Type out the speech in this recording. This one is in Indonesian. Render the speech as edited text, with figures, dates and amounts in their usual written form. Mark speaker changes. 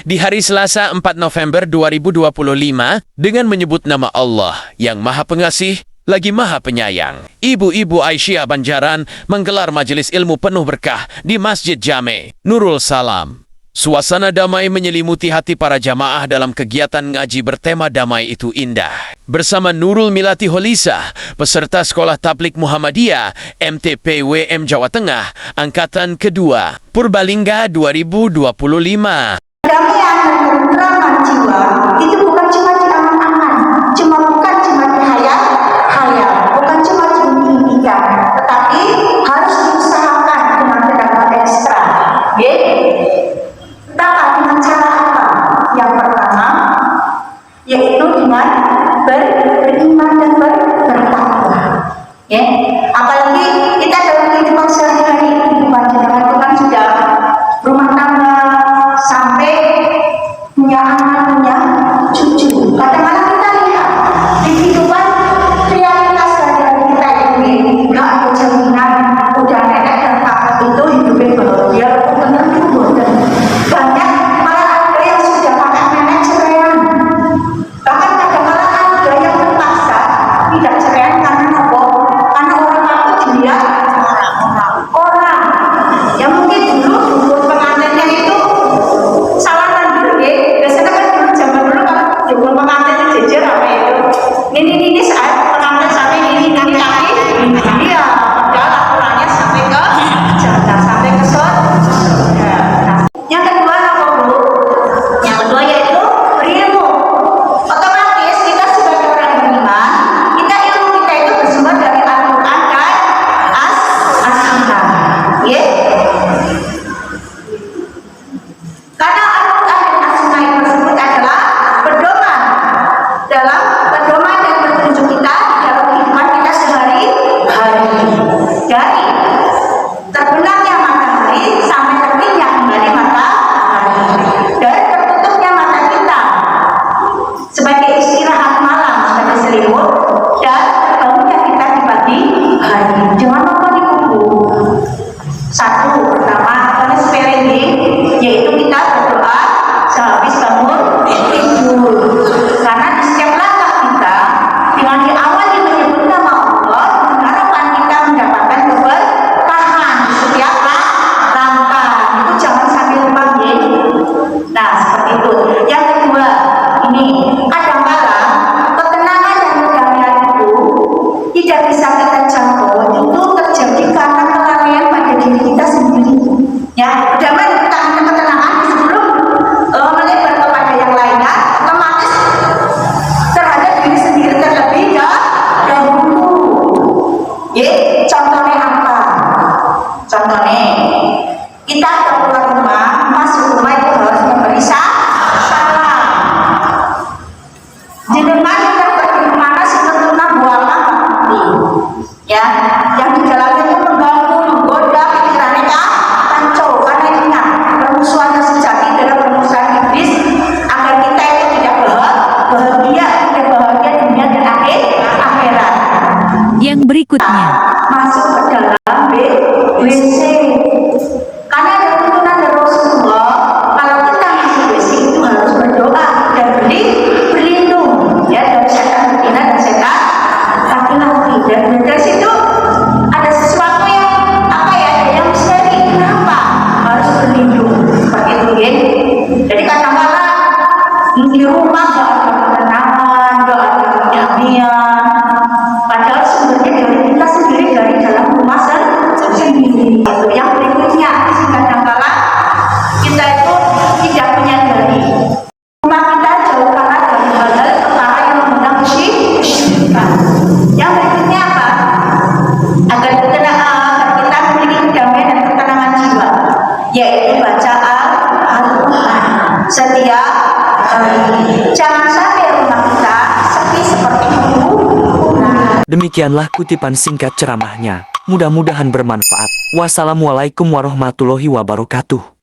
Speaker 1: di hari Selasa 4 November 2025 dengan menyebut nama Allah yang Maha Pengasih lagi Maha Penyayang. Ibu-ibu Aisyah Banjaran menggelar majelis ilmu penuh berkah di Masjid Jame Nurul Salam. Suasana damai menyelimuti hati para jamaah dalam kegiatan ngaji bertema damai itu indah. Bersama Nurul Milati Holisa, peserta Sekolah Tablik Muhammadiyah MTPWM Jawa Tengah, Angkatan Kedua, Purbalingga 2025.
Speaker 2: Damai yang menerangan jiwa itu bukan cuma di angan-angan, bukan cuma di hayal, bukan cuma diimpikan, tetapi harus diusahakan dengan tenaga ekstra. Dengan cara apa? Yang pertama, yaitu dengan beriman dan bertakwa. Apalagi kita dalam kehidupan sehari-hari, kehidupan jenengan itu kan sudah rumah tangga sampai punya anak, punya cucu. Kadang-kadang kita lihat di kehidupan realitas sehari-hari kita ini nggak ada jaminan udah nenek dan kakak itu hidupnya bahagia, benar itu dan banyak.
Speaker 3: Yang berikutnya
Speaker 2: masuk ke dalam WC, karena ada tuntunan dari Rasulullah kalau kita masuk WC itu harus berdoa dan berlindung dari setan betina dan setan laki-laki. Dan dari situ ada sesuatu yang ada yang misteri, kenapa harus berlindung seperti itu Jadi kadang-kadang di rumah gak ada ketenangan, gak ada kedamaian, padahal sebenarnya dari kita sendiri dari dalam rumah sendiri. Yang berikutnya, kadang-kadang kita itu tidak menyadari rumah kita jauh kalah dari hal-hal perkara yang mengundang kesyirikan. Yang berikutnya apa? Agar kita memiliki kedamaian dan ketenangan jiwa, yaitu baca Al-Quran setiap hari. Jangan sampai rumah kita sepi seperti itu.
Speaker 4: Demikianlah kutipan singkat ceramahnya. Mudah-mudahan bermanfaat. Wassalamualaikum warahmatullahi wabarakatuh.